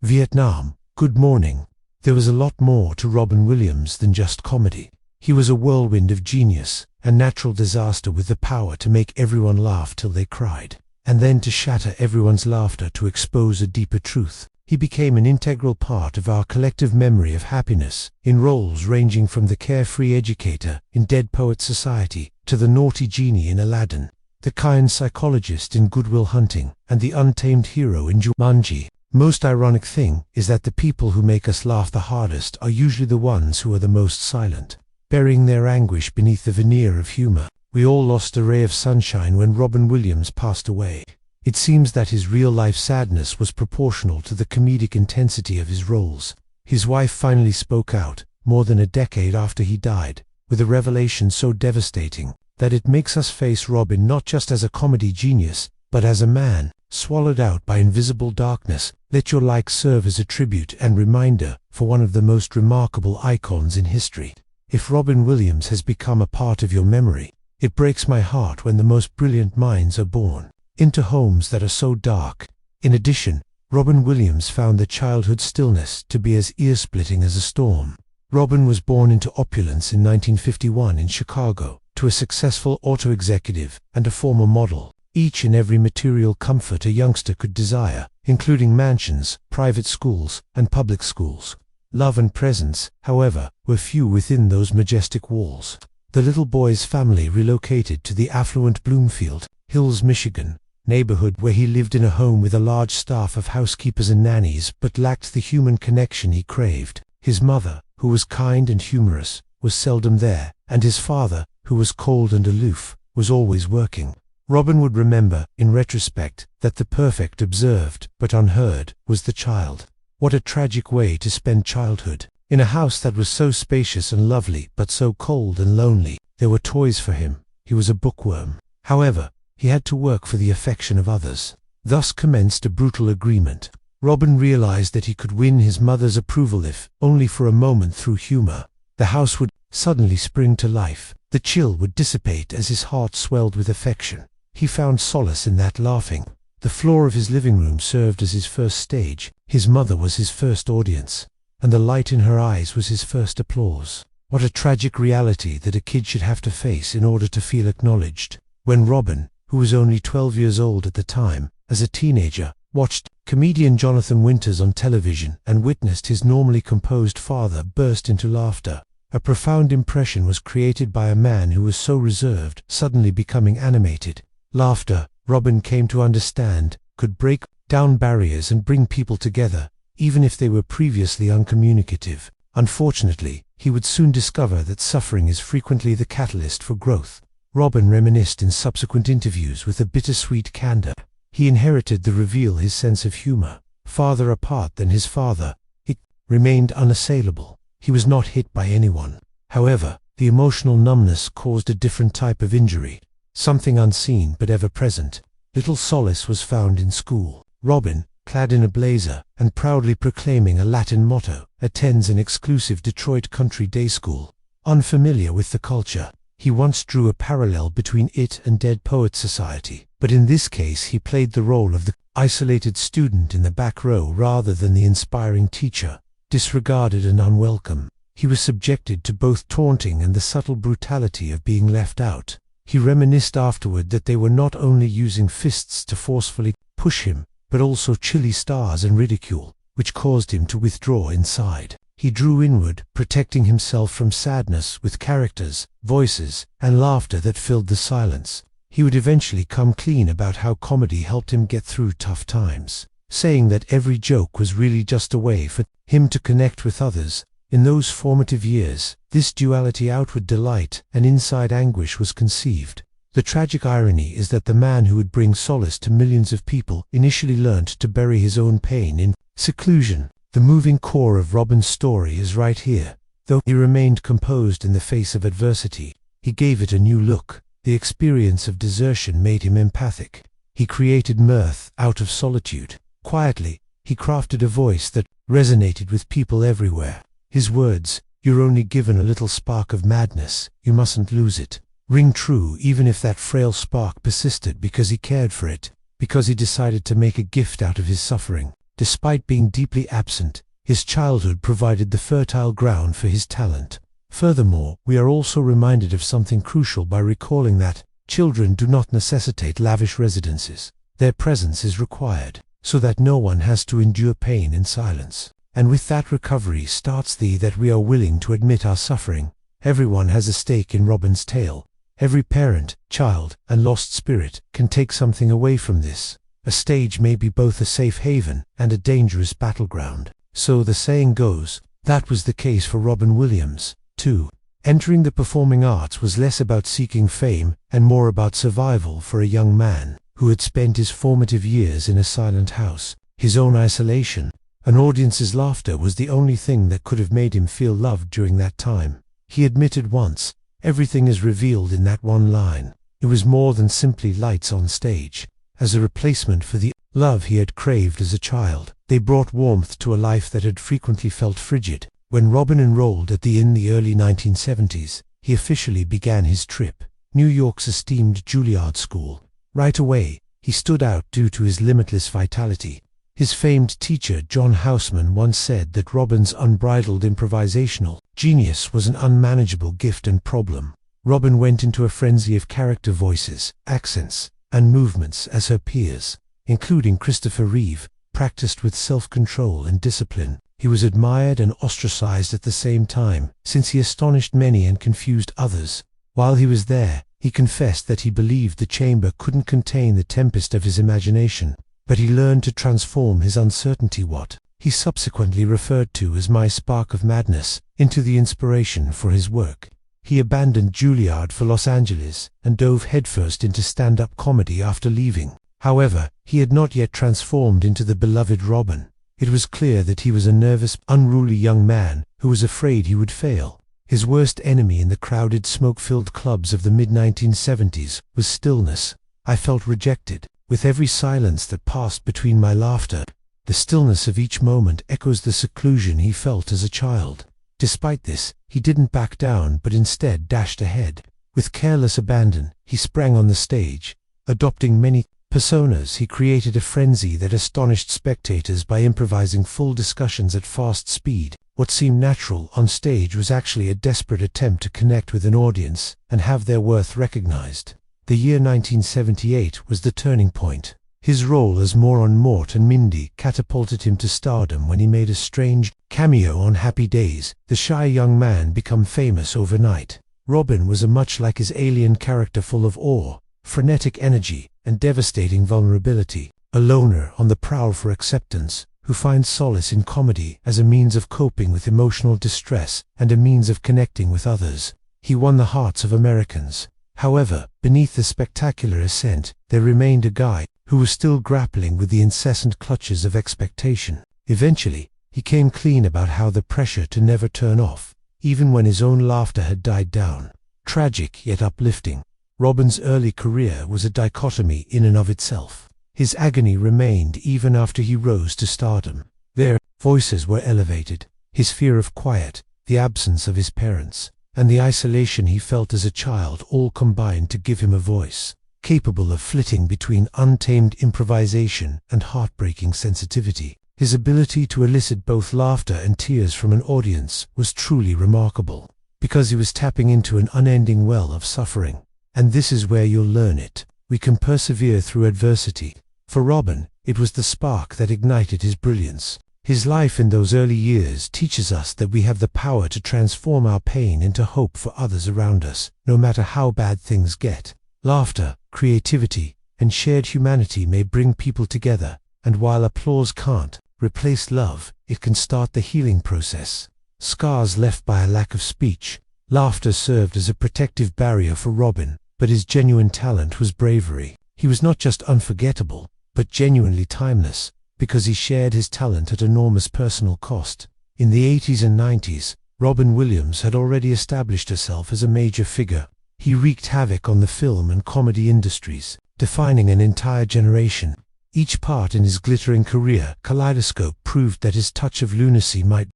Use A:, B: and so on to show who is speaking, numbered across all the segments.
A: Vietnam, good morning. There was a lot more to Robin Williams than just comedy. He was a whirlwind of genius, a natural disaster with the power to make everyone laugh till they cried, and then to shatter everyone's laughter to expose a deeper truth. He became an integral part of our collective memory of happiness, in roles ranging from the carefree educator in Dead Poets Society to the naughty genie in Aladdin, the kind psychologist in Goodwill Hunting, and the untamed hero in Jumanji. Most ironic thing is that the people who make us laugh the hardest are usually the ones who are the most silent, burying their anguish beneath the veneer of humor. We all lost a ray of sunshine when Robin Williams passed away. It seems that his real-life sadness was proportional to the comedic intensity of his roles. His wife finally spoke out, more than a decade after he died, with a revelation so devastating that it makes us face Robin not just as a comedy genius, but as a man, swallowed out by invisible darkness. Let your like serve as a tribute and reminder for one of the most remarkable icons in history. If Robin Williams has become a part of your memory, it breaks my heart when the most brilliant minds are born into homes that are so dark. In addition, Robin Williams found the childhood stillness to be as ear-splitting as a storm. Robin was born into opulence in 1951 in Chicago, to a successful auto executive and a former model, each and every material comfort a youngster could desire, including mansions, private schools, and public schools. Love and presence, however, were few within those majestic walls. The little boy's family relocated to the affluent Bloomfield Hills, Michigan, neighborhood where he lived in a home with a large staff of housekeepers and nannies but lacked the human connection he craved. His mother, who was kind and humorous, was seldom there, and his father, who was cold and aloof, was always working. Robin would remember, in retrospect, that the perfect observed, but unheard, was the child. What a tragic way to spend childhood. In a house that was so spacious and lovely, but so cold and lonely. There were toys for him. He was a bookworm. However, he had to work for the affection of others. Thus commenced a brutal agreement. Robin realized that he could win his mother's approval if only for a moment through humor. The house would suddenly spring to life. The chill would dissipate as his heart swelled with affection. He found solace in that laughing. The floor of his living room served as his first stage. His mother was his first audience, and the light in her eyes was his first applause. What a tragic reality that a kid should have to face in order to feel acknowledged. When Robin, who was only 12 years old at the time, as a teenager, watched comedian Jonathan Winters on television and witnessed his normally composed father burst into laughter, a profound impression was created by a man who was so reserved, suddenly becoming animated. Laughter, Robin came to understand, could break down barriers and bring people together, even if they were previously uncommunicative. Unfortunately, he would soon discover that suffering is frequently the catalyst for growth. Robin reminisced in subsequent interviews with a bittersweet candor. He inherited the reveal his sense of humor. Farther apart than his father, he remained unassailable. He was not hit by anyone. However, the emotional numbness caused a different type of injury, something unseen but ever present. Little solace was found in school. Robin, clad in a blazer and proudly proclaiming a Latin motto, attends an exclusive Detroit country day school. Unfamiliar with the culture, he once drew a parallel between it and Dead Poets Society, but in this case he played the role of the isolated student in the back row rather than the inspiring teacher. Disregarded and unwelcome, he was subjected to both taunting and the subtle brutality of being left out. He reminisced afterward that they were not only using fists to forcefully push him, but also chilly stars and ridicule, which caused him to withdraw inside. He drew inward, protecting himself from sadness with characters, voices, and laughter that filled the silence. He would eventually come clean about how comedy helped him get through tough times, saying that every joke was really just a way for him to connect with others. In those formative years, this duality, outward delight and inside anguish, was conceived. The tragic irony is that the man who would bring solace to millions of people initially learned to bury his own pain in seclusion. The moving core of Robin's story is right here. Though he remained composed in the face of adversity, he gave it a new look. The experience of desertion made him empathic. He created mirth out of solitude. Quietly, he crafted a voice that resonated with people everywhere. His words, "You're only given a little spark of madness, you mustn't lose it," ring true even if that frail spark persisted, because he cared for it, because he decided to make a gift out of his suffering. Despite being deeply absent, his childhood provided the fertile ground for his talent. Furthermore, we are also reminded of something crucial by recalling that children do not necessitate lavish residences. Their presence is required, so that no one has to endure pain in silence. And with that recovery starts that we are willing to admit our suffering. Everyone has a stake in Robin's tale. Every parent, child, and lost spirit can take something away from this. A stage may be both a safe haven and a dangerous battleground. So the saying goes, that was the case for Robin Williams, too. Entering the performing arts was less about seeking fame and more about survival for a young man who had spent his formative years in a silent house. His own isolation, an audience's laughter was the only thing that could have made him feel loved during that time. He admitted once, everything is revealed in that one line. It was more than simply lights on stage. As a replacement for the love he had craved as a child, they brought warmth to a life that had frequently felt frigid. When Robin enrolled at the in the early 1970s, he officially began his trip, New York's esteemed Juilliard School. Right away, he stood out due to his limitless vitality. His famed teacher John Houseman once said that Robin's unbridled improvisational genius was an unmanageable gift and problem. Robin went into a frenzy of character voices, accents, and movements as her peers, including Christopher Reeve, practiced with self-control and discipline. He was admired and ostracized at the same time, since he astonished many and confused others. While he was there, he confessed that he believed the chamber couldn't contain the tempest of his imagination, but he learned to transform his uncertainty, what he subsequently referred to as my spark of madness, into the inspiration for his work. He abandoned Juilliard for Los Angeles and dove headfirst into stand-up comedy after leaving. However, he had not yet transformed into the beloved Robin. It was clear that he was a nervous, unruly young man who was afraid he would fail. His worst enemy in the crowded, smoke-filled clubs of the mid-1970s was stillness. I felt rejected. With every silence that passed between my laughter, the stillness of each moment echoes the seclusion he felt as a child. Despite this, he didn't back down but instead dashed ahead. With careless abandon, he sprang on the stage. Adopting many personas, he created a frenzy that astonished spectators by improvising full discussions at fast speed. What seemed natural on stage was actually a desperate attempt to connect with an audience and have their worth recognized. The year 1978 was the turning point. His role as Moron Mort and Mindy catapulted him to stardom when he made a strange cameo on Happy Days. The shy young man became famous overnight. Robin was much like his alien character, full of awe, frenetic energy, and devastating vulnerability. A loner on the prowl for acceptance, who finds solace in comedy as a means of coping with emotional distress and a means of connecting with others. He won the hearts of Americans. However, beneath the spectacular ascent, there remained a guy who was still grappling with the incessant clutches of expectation. Eventually, he came clean about how the pressure to never turn off, even when his own laughter had died down. Tragic yet uplifting. Robin's early career was a dichotomy in and of itself. His agony remained even after he rose to stardom. Their voices were elevated. His fear of quiet, the absence of his parents, and the isolation he felt as a child all combined to give him a voice, capable of flitting between untamed improvisation and heartbreaking sensitivity. His ability to elicit both laughter and tears from an audience was truly remarkable, because he was tapping into an unending well of suffering. And this is where you'll learn it. We can persevere through adversity. For Robin, it was the spark that ignited his brilliance. His life in those early years teaches us that we have the power to transform our pain into hope for others around us, no matter how bad things get. Laughter, creativity, and shared humanity may bring people together, and while applause can't replace love, it can start the healing process. Scars left by a lack of speech, laughter served as a protective barrier for Robin, but his genuine talent was bravery. He was not just unforgettable, but genuinely timeless, because he shared his talent at enormous personal cost. In the 80s and 90s, Robin Williams had already established herself as a major figure. He wreaked havoc on the film and comedy industries, defining an entire generation. Each part in his glittering career kaleidoscope proved that his touch of lunacy might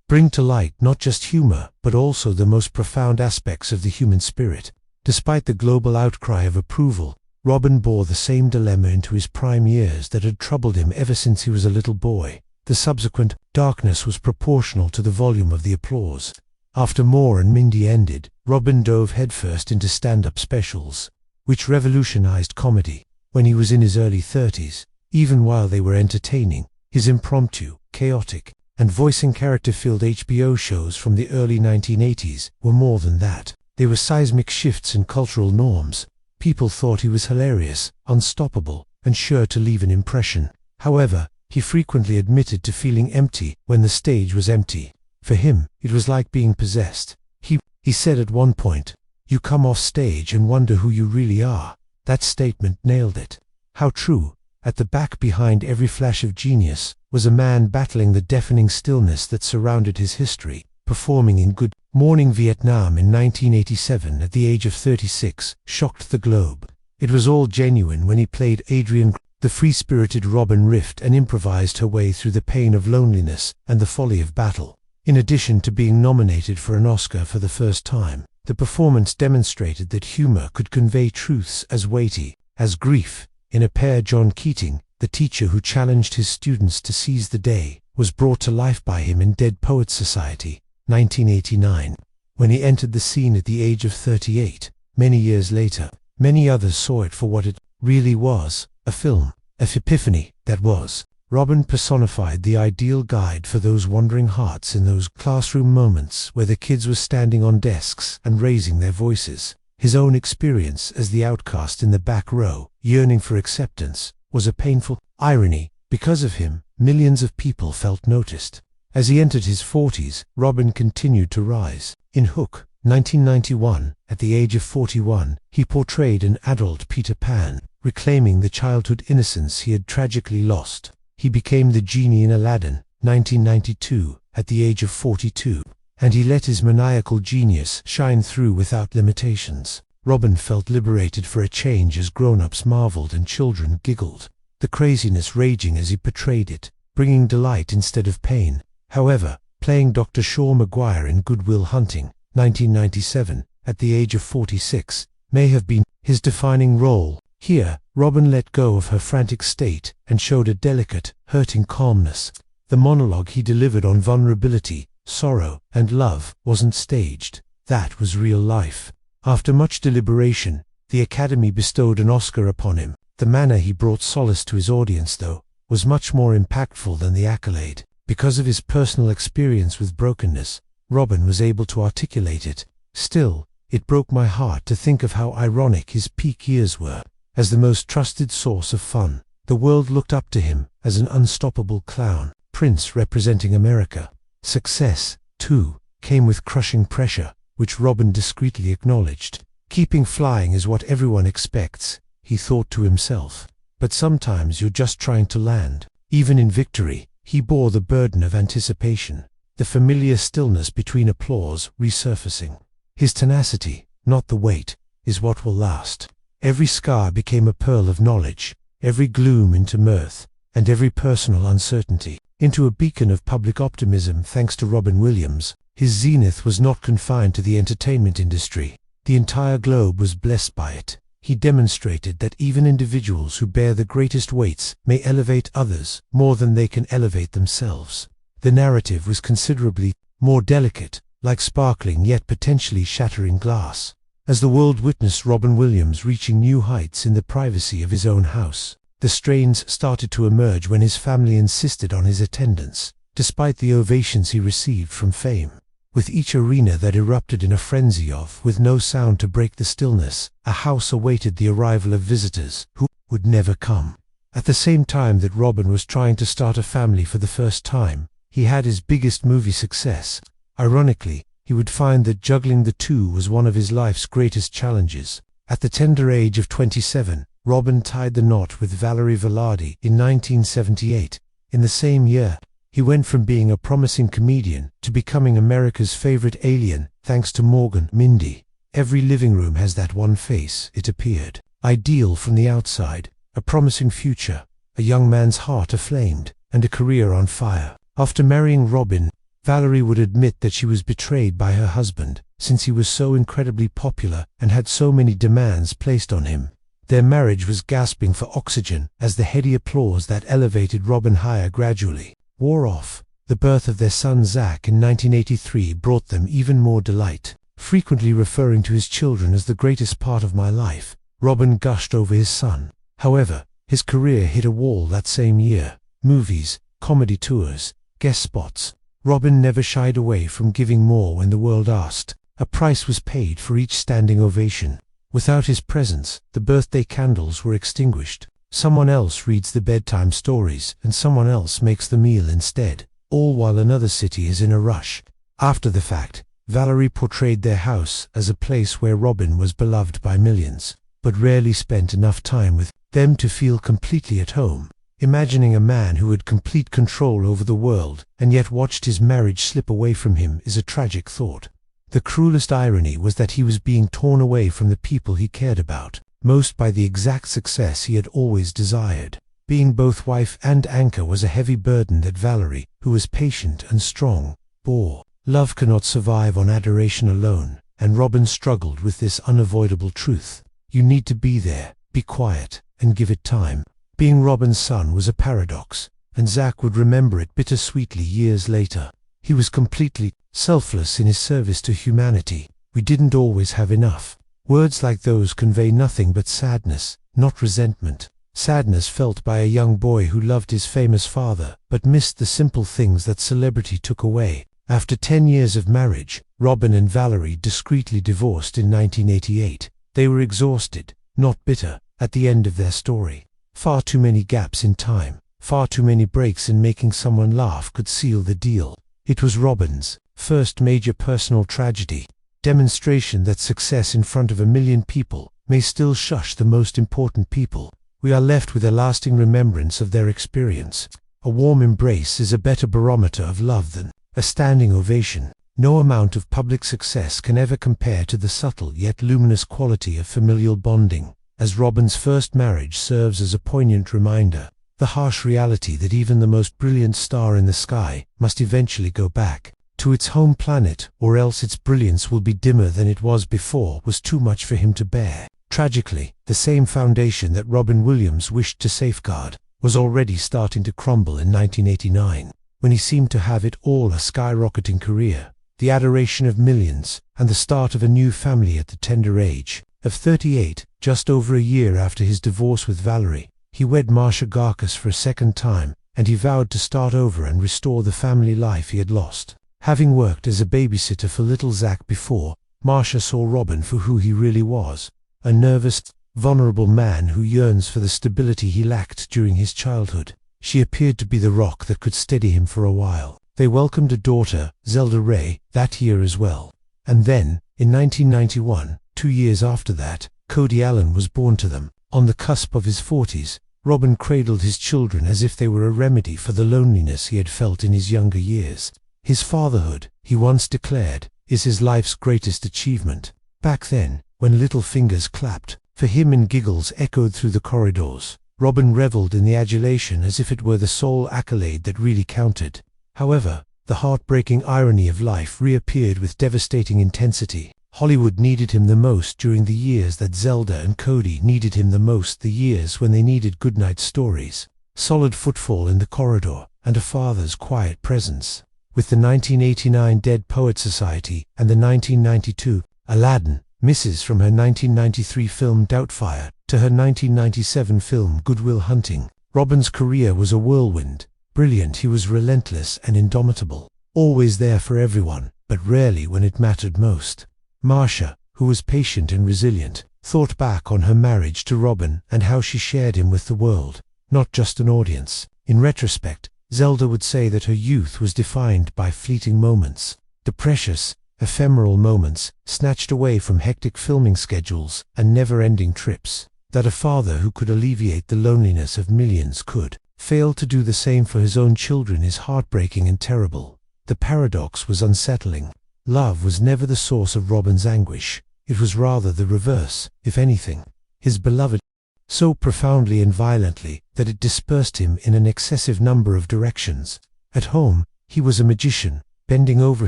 A: bring to light not just humor, but also the most profound aspects of the human spirit. Despite the global outcry of approval, Robin bore the same dilemma into his prime years that had troubled him ever since he was a little boy. The subsequent darkness was proportional to the volume of the applause. After Moore and Mindy ended, Robin dove headfirst into stand-up specials, which revolutionized comedy. When he was in his early 30s, even while they were entertaining, his impromptu, chaotic, and voicing character-filled HBO shows from the early 1980s were more than that. They were seismic shifts in cultural norms. People thought he was hilarious, unstoppable, and sure to leave an impression. However, he frequently admitted to feeling empty when the stage was empty. For him, it was like being possessed. He said at one point, "You come off stage and wonder who you really are." That statement nailed it. How true. At the back behind every flash of genius was a man battling the deafening stillness that surrounded his history. Performing in Good Morning Vietnam in 1987 at the age of 36 shocked the globe. It was all genuine when he played Adrian. The free-spirited Robin riffed and improvised her way through the pain of loneliness and the folly of battle. In addition to being nominated for an Oscar for the first time, the performance demonstrated that humor could convey truths as weighty as grief. In a pair, John Keating, the teacher who challenged his students to seize the day, was brought to life by him in Dead Poets Society, 1989. When he entered the scene at the age of 38, many years later, many others saw it for what it really was, a film, a epiphany, that was. Robin personified the ideal guide for those wandering hearts in those classroom moments where the kids were standing on desks and raising their voices. His own experience as the outcast in the back row, yearning for acceptance, was a painful irony. Because of him, millions of people felt noticed. As he entered his 40s, Robin continued to rise. In Hook, 1991, at the age of 41, he portrayed an adult Peter Pan, reclaiming the childhood innocence he had tragically lost. He became the genie in Aladdin, 1992, at the age of 42, and he let his maniacal genius shine through without limitations. Robin felt liberated for a change as grown-ups marveled and children giggled, the craziness raging as he portrayed it, bringing delight instead of pain. However, playing Dr. Shaw Maguire in Goodwill Hunting, 1997, at the age of 46, may have been his defining role. Here, Robin let go of her frantic state and showed a delicate, hurting calmness. The monologue he delivered on vulnerability, sorrow, and love wasn't staged. That was real life. After much deliberation, the Academy bestowed an Oscar upon him. The manner he brought solace to his audience, though, was much more impactful than the accolade. Because of his personal experience with brokenness, Robin was able to articulate it. Still, it broke my heart to think of how ironic his peak years were. As the most trusted source of fun, the world looked up to him as an unstoppable clown, Prince representing America. Success, too, came with crushing pressure, which Robin discreetly acknowledged. Keeping flying is what everyone expects, he thought to himself. But sometimes you're just trying to land. Even in victory, he bore the burden of anticipation, the familiar stillness between applause resurfacing. His tenacity, not the weight, is what will last. Every scar became a pearl of knowledge, every gloom into mirth, and every personal uncertainty into a beacon of public optimism. Thanks to Robin Williams, his zenith was not confined to the entertainment industry. The entire globe was blessed by it. He demonstrated that even individuals who bear the greatest weights may elevate others more than they can elevate themselves. The narrative was considerably more delicate, like sparkling yet potentially shattering glass. As the world witnessed Robin Williams reaching new heights in the privacy of his own house, the strains started to emerge when his family insisted on his attendance, despite the ovations he received from fame. With each arena that erupted in a frenzy of, with no sound to break the stillness, a house awaited the arrival of visitors who would never come. At the same time that Robin was trying to start a family for the first time, he had his biggest movie success. Ironically, he would find that juggling the two was one of his life's greatest challenges. At the tender age of 27, Robin tied the knot with Valerie Velarde in 1978. In the same year, he went from being a promising comedian to becoming America's favorite alien, thanks to Morgan Mindy. Every living room has that one face, it appeared. Ideal from the outside, a promising future, a young man's heart aflamed, and a career on fire. After marrying Robin, Valerie would admit that she was betrayed by her husband, since he was so incredibly popular and had so many demands placed on him. Their marriage was gasping for oxygen as the heady applause that elevated Robin higher gradually wore off. The birth of their son Zach in 1983 brought them even more delight. Frequently referring to his children as the greatest part of my life, Robin gushed over his son. However, his career hit a wall that same year. Movies, comedy tours, guest spots. Robin never shied away from giving more when the world asked. A price was paid for each standing ovation. Without his presence, the birthday candles were extinguished. Someone else reads the bedtime stories and someone else makes the meal instead, all while another city is in a rush. After the fact, Valerie portrayed their house as a place where Robin was beloved by millions, but rarely spent enough time with them to feel completely at home. Imagining a man who had complete control over the world and yet watched his marriage slip away from him is a tragic thought. The cruelest irony was that he was being torn away from the people he cared about most by the exact success he had always desired. Being both wife and anchor was a heavy burden that Valerie, who was patient and strong, bore. Love cannot survive on adoration alone, and Robin struggled with this unavoidable truth. You need to be there, be quiet, and give it time. Being Robin's son was a paradox, and Zach would remember it bittersweetly years later. He was completely selfless in his service to humanity. We didn't always have enough. Words like those convey nothing but sadness, not resentment. Sadness felt by a young boy who loved his famous father, but missed the simple things that celebrity took away. After 10 years of marriage, Robin and Valerie discreetly divorced in 1988. They were exhausted, not bitter, at the end of their story. Far too many gaps in time, far too many breaks in making someone laugh could seal the deal. It was Robin's first major personal tragedy, demonstration that success in front of a million people may still shush the most important people. We are left with a lasting remembrance of their experience. A warm embrace is a better barometer of love than a standing ovation. No amount of public success can ever compare to the subtle yet luminous quality of familial bonding, as Robin's first marriage serves as a poignant reminder. The harsh reality that even the most brilliant star in the sky must eventually go back to its home planet, or else its brilliance will be dimmer than it was before, was too much for him to bear. Tragically, the same foundation that Robin Williams wished to safeguard was already starting to crumble in 1989, when he seemed to have it all: a skyrocketing career, the adoration of millions, and the start of a new family at the tender age of 38. Just over a year after his divorce with Valerie, he wed Marcia Garkas for a second time, and he vowed to start over and restore the family life he had lost. Having worked as a babysitter for little Zach before, Marcia saw Robin for who he really was, a nervous, vulnerable man who yearns for the stability he lacked during his childhood. She appeared to be the rock that could steady him for a while. They welcomed a daughter, Zelda Ray, that year as well. And then, in 1991, 2 years after that, Cody Allen was born to them. On the cusp of his 40s, Robin cradled his children as if they were a remedy for the loneliness he had felt in his younger years. His fatherhood, he once declared, is his life's greatest achievement. Back then, when little fingers clapped for him and giggles echoed through the corridors, Robin reveled in the adulation as if it were the sole accolade that really counted. However, the heartbreaking irony of life reappeared with devastating intensity. Hollywood needed him the most during the years that Zelda and Cody needed him the most, the years when they needed goodnight stories, solid footfall in the corridor, and a father's quiet presence. With the 1989 Dead Poets Society and the 1992 Aladdin misses from her 1993 film Doubtfire to her 1997 film Goodwill Hunting, Robin's career was a whirlwind. Brilliant, he was relentless and indomitable, always there for everyone, but rarely when it mattered most. Marcia, who was patient and resilient, thought back on her marriage to Robin and how she shared him with the world, not just an audience. In retrospect, Zelda would say that her youth was defined by fleeting moments, the precious, ephemeral moments snatched away from hectic filming schedules and never-ending trips. That a father who could alleviate the loneliness of millions could fail to do the same for his own children is heartbreaking and terrible. The paradox was unsettling. Love was never the source of Robin's anguish. It was rather the reverse, if anything. His beloved so profoundly and violently that it dispersed him in an excessive number of directions. At home, he was a magician, bending over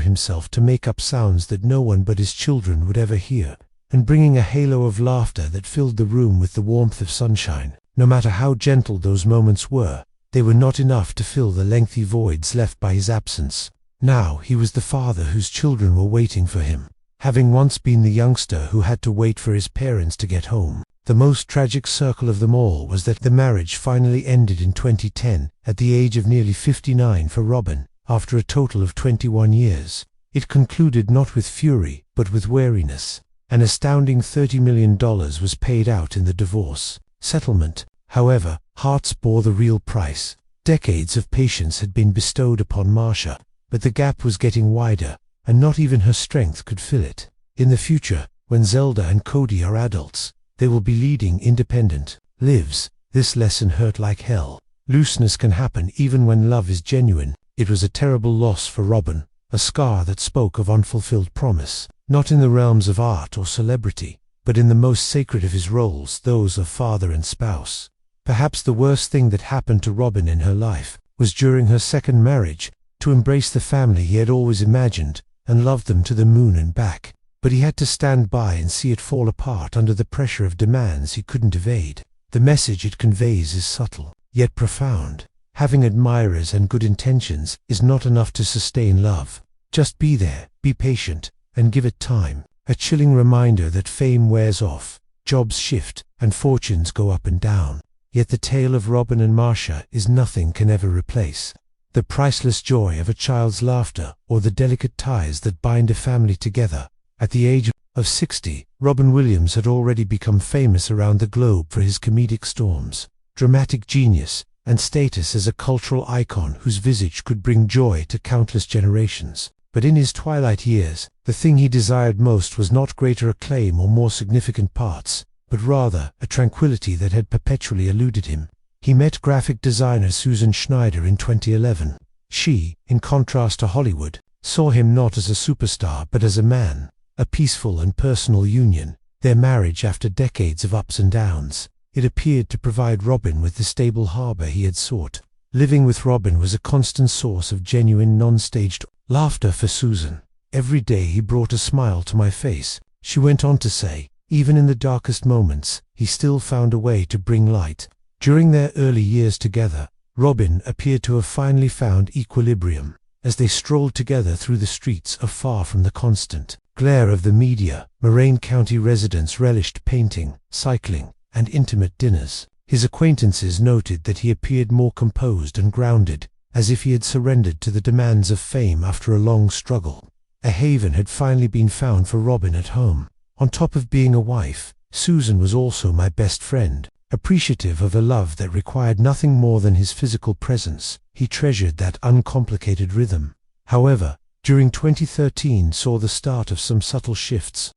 A: himself to make up sounds that no one but his children would ever hear. and bringing a halo of laughter that filled the room with the warmth of sunshine. No matter how gentle those moments were, they were not enough to fill the lengthy voids left by his absence. Now he was the father whose children were waiting for him, having once been the youngster who had to wait for his parents to get home. The most tragic circle of them all was that the marriage finally ended in 2010 at the age of nearly 59 for Robin, after a total of 21 years. It concluded not with fury, but with wariness. An astounding $30 million was paid out in the divorce settlement. However, hearts bore the real price. Decades of patience had been bestowed upon Marcia, but the gap was getting wider, and not even her strength could fill it. In the future, when Zelda and Cody are adults, they will be leading independent lives. This lesson hurt like hell. Looseness can happen even when love is genuine. It was a terrible loss for Robin, a scar that spoke of unfulfilled promise, not in the realms of art or celebrity, but in the most sacred of his roles, those of father and spouse. Perhaps the worst thing that happened to Robin in her life was during her second marriage, to embrace the family he had always imagined and loved them to the moon and back, but he had to stand by and see it fall apart under the pressure of demands he couldn't evade. The message it conveys is subtle, yet profound. Having admirers and good intentions is not enough to sustain love. Just be there, be patient, and give it time. A chilling reminder that fame wears off, jobs shift, and fortunes go up and down. Yet the tale of Robin and Marcia is nothing can ever replace. The priceless joy of a child's laughter, or the delicate ties that bind a family together. At the age of 60, Robin Williams had already become famous around the globe for his comedic storms, dramatic genius, and status as a cultural icon whose visage could bring joy to countless generations. But in his twilight years, the thing he desired most was not greater acclaim or more significant parts, but rather a tranquility that had perpetually eluded him. He met graphic designer Susan Schneider in 2011. She, in contrast to Hollywood, saw him not as a superstar but as a man, a peaceful and personal union. Their marriage, after decades of ups and downs, it appeared to provide Robin with the stable harbor he had sought. Living with Robin was a constant source of genuine, non-staged laughter for Susan. Every day he brought a smile to my face, she went on to say. Even in the darkest moments, he still found a way to bring light. During their early years together, Robin appeared to have finally found equilibrium. As they strolled together through the streets afar from the constant glare of the media, Moraine County residents relished painting, cycling, and intimate dinners. His acquaintances noted that he appeared more composed and grounded, as if he had surrendered to the demands of fame after a long struggle. A haven had finally been found for Robin at home. On top of being a wife, Susan was also my best friend. Appreciative of a love that required nothing more than his physical presence, he treasured that uncomplicated rhythm. However, during 2013 saw the start of some subtle shifts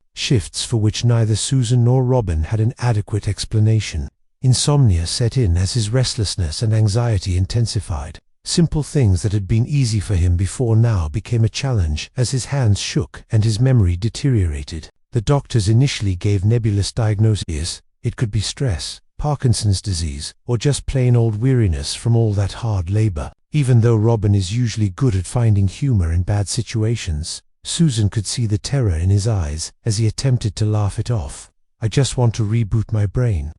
A: for which neither Susan nor Robin had an adequate explanation. Insomnia set in as his restlessness and anxiety intensified. Simple things that had been easy for him before now became a challenge as his hands shook and his memory deteriorated. The doctors initially gave nebulous diagnoses. It could be stress, Parkinson's disease, or just plain old weariness from all that hard labor. Even though Robin is usually good at finding humor in bad situations, Susan could see the terror in his eyes as he attempted to laugh it off. I just want to reboot my brain.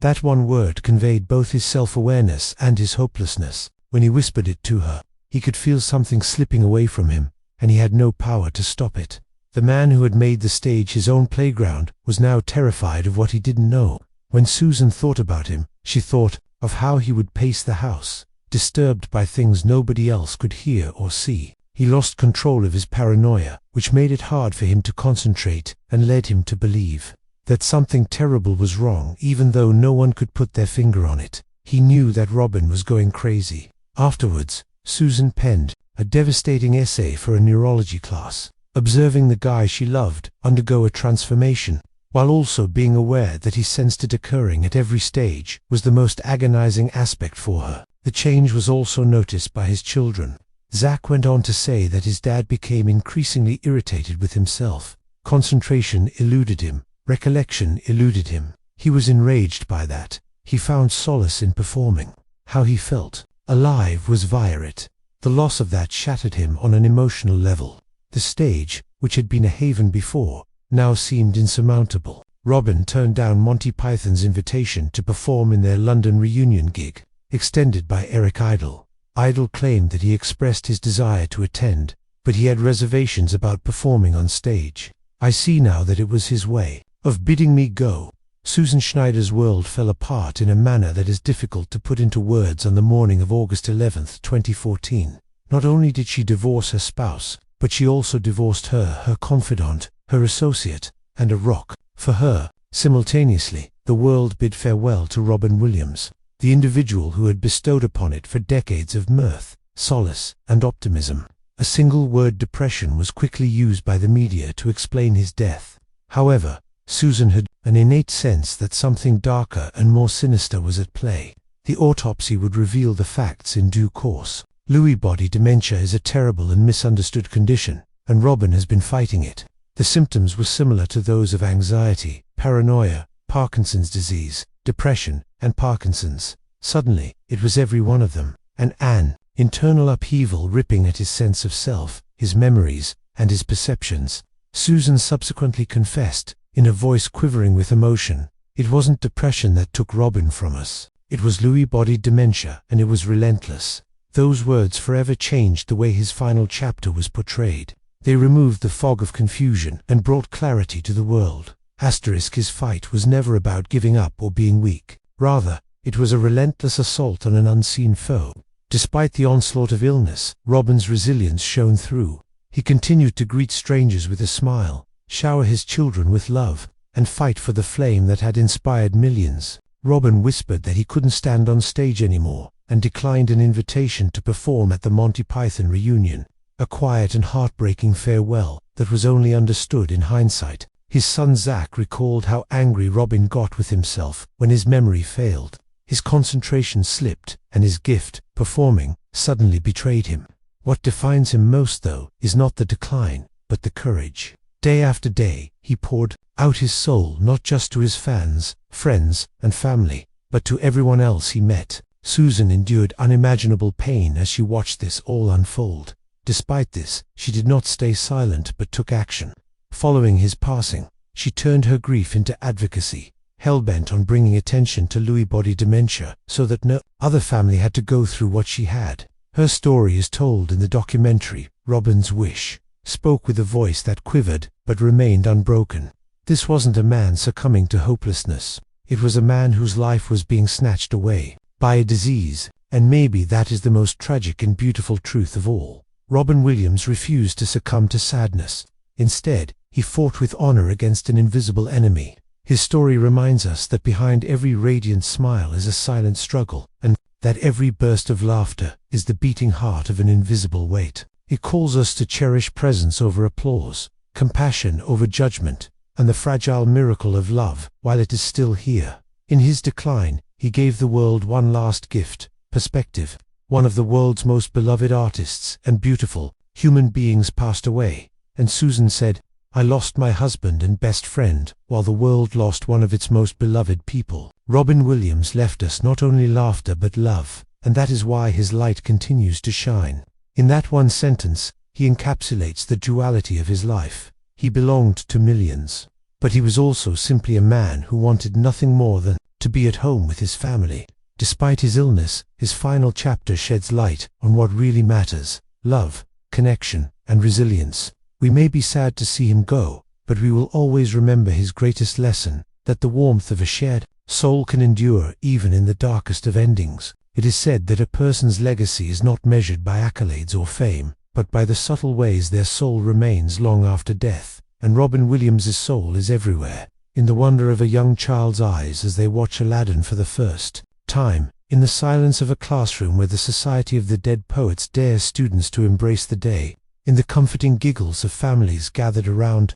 A: That one word conveyed both his self-awareness and his hopelessness. When he whispered it to her, he could feel something slipping away from him, and he had no power to stop it. The man who had made the stage his own playground was now terrified of what he didn't know. When Susan thought about him, she thought of how he would pace the house, disturbed by things nobody else could hear or see. He lost control of his paranoia, which made it hard for him to concentrate and led him to believe that something terrible was wrong even though no one could put their finger on it. He knew that Robin was going crazy. Afterwards, Susan penned a devastating essay for a neurology class, observing the guy she loved undergo a transformation, while also being aware that he sensed it occurring at every stage, was the most agonizing aspect for her. The change was also noticed by his children. Zach went on to say that his dad became increasingly irritated with himself. Concentration eluded him, recollection eluded him. He was enraged by that. He found solace in performing. How he felt alive was via it. The loss of that shattered him on an emotional level. The stage, which had been a haven before, now seemed insurmountable. Robin turned down Monty Python's invitation to perform in their London reunion gig, extended by Eric Idle. Idle claimed that he expressed his desire to attend, but he had reservations about performing on stage. I see now that it was his way of bidding me go. Susan Schneider's world fell apart in a manner that is difficult to put into words on the morning of August 11, 2014. Not only did she divorce her spouse, but she also divorced her confidant, her associate, and a rock. For her, simultaneously, the world bid farewell to Robin Williams, the individual who had bestowed upon it for decades of mirth, solace, and optimism. A single word, depression, was quickly used by the media to explain his death. However, Susan had an innate sense that something darker and more sinister was at play. The autopsy would reveal the facts in due course. Lewy body dementia is a terrible and misunderstood condition, and Robin has been fighting it. The symptoms were similar to those of anxiety, paranoia, Parkinson's disease, depression, and Parkinson's. Suddenly, it was every one of them, and an internal upheaval ripping at his sense of self, his memories, and his perceptions. Susan subsequently confessed, in a voice quivering with emotion, "It wasn't depression that took Robin from us. It was Lewy body dementia, and it was relentless." Those words forever changed the way his final chapter was portrayed. They removed the fog of confusion and brought clarity to the world. His fight was never about giving up or being weak. Rather, it was a relentless assault on an unseen foe. Despite the onslaught of illness, Robin's resilience shone through. He continued to greet strangers with a smile, shower his children with love, and fight for the flame that had inspired millions. Robin whispered that he couldn't stand on stage anymore, and declined an invitation to perform at the Monty Python reunion. A quiet and heartbreaking farewell that was only understood in hindsight. His son Zach recalled how angry Robin got with himself when his memory failed. His concentration slipped, and his gift, performing, suddenly betrayed him. What defines him most, though, is not the decline, but the courage. Day after day, he poured out his soul not just to his fans, friends, and family, but to everyone else he met. Susan endured unimaginable pain as she watched this all unfold. Despite this, she did not stay silent but took action. Following his passing, she turned her grief into advocacy, hell-bent on bringing attention to Lewy body dementia so that no other family had to go through what she had. Her story is told in the documentary, Robin's Wish, spoke with a voice that quivered but remained unbroken. This wasn't a man succumbing to hopelessness. It was a man whose life was being snatched away by a disease, and maybe that is the most tragic and beautiful truth of all. Robin Williams refused to succumb to sadness. Instead, he fought with honor against an invisible enemy. His story reminds us that behind every radiant smile is a silent struggle, and that every burst of laughter is the beating heart of an invisible weight. It calls us to cherish presence over applause, compassion over judgment, and the fragile miracle of love while it is still here. In his decline, he gave the world one last gift, perspective. One of the world's most beloved artists and beautiful human beings passed away, and Susan said, "I lost my husband and best friend, while the world lost one of its most beloved people." Robin Williams left us not only laughter but love, and that is why his light continues to shine. In that one sentence, he encapsulates the duality of his life. He belonged to millions, but he was also simply a man who wanted nothing more than to be at home with his family. Despite his illness, his final chapter sheds light on what really matters: love, connection, and resilience. We may be sad to see him go, but we will always remember his greatest lesson, that the warmth of a shared soul can endure even in the darkest of endings. It is said that a person's legacy is not measured by accolades or fame, but by the subtle ways their soul remains long after death. And Robin Williams' soul is everywhere, in the wonder of a young child's eyes as they watch Aladdin for the first time, in the silence of a classroom where the Society of the Dead Poets dares students to embrace the day, in the comforting giggles of families gathered around.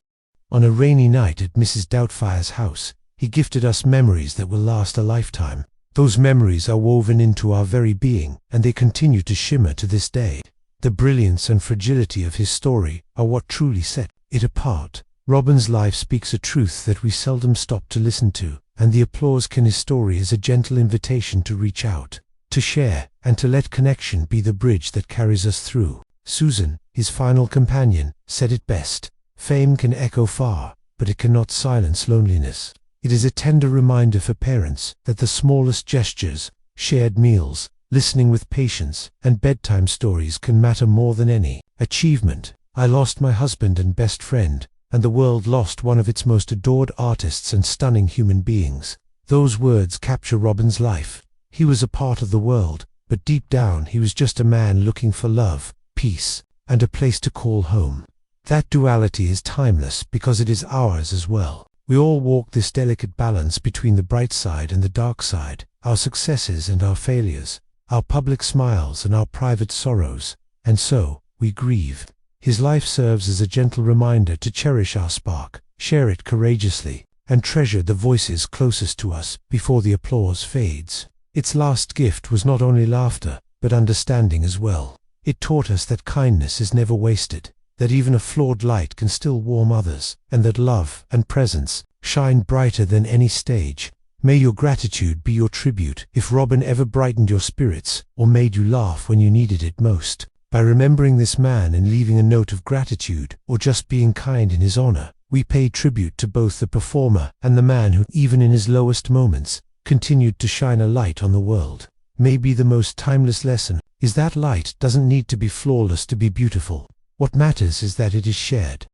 A: On a rainy night at Mrs. Doubtfire's house, he gifted us memories that will last a lifetime. Those memories are woven into our very being, and they continue to shimmer to this day. The brilliance and fragility of his story are what truly set it apart. Robin's life speaks a truth that we seldom stop to listen to, and the applause in his story is a gentle invitation to reach out, to share, and to let connection be the bridge that carries us through. Susan, his final companion, said it best: "Fame can echo far, but it cannot silence loneliness. It is a tender reminder for parents that the smallest gestures, shared meals, listening with patience, and bedtime stories can matter more than any achievement. I lost my husband and best friend, and the world lost one of its most adored artists and stunning human beings. Those words capture Robin's life. He was a part of the world, but deep down he was just a man looking for love, peace, and a place to call home. That duality is timeless because it is ours as well. We all walk this delicate balance between the bright side and the dark side, our successes and our failures, our public smiles and our private sorrows, and so we grieve. His life serves as a gentle reminder to cherish our spark, share it courageously, and treasure the voices closest to us before the applause fades. Its last gift was not only laughter, but understanding as well. It taught us that kindness is never wasted, that even a flawed light can still warm others, and that love and presence shine brighter than any stage. May your gratitude be your tribute if Robin ever brightened your spirits or made you laugh when you needed it most. By remembering this man and leaving a note of gratitude, or just being kind in his honor, we pay tribute to both the performer and the man who, even in his lowest moments, continued to shine a light on the world. Maybe the most timeless lesson is that light doesn't need to be flawless to be beautiful. What matters is that it is shared.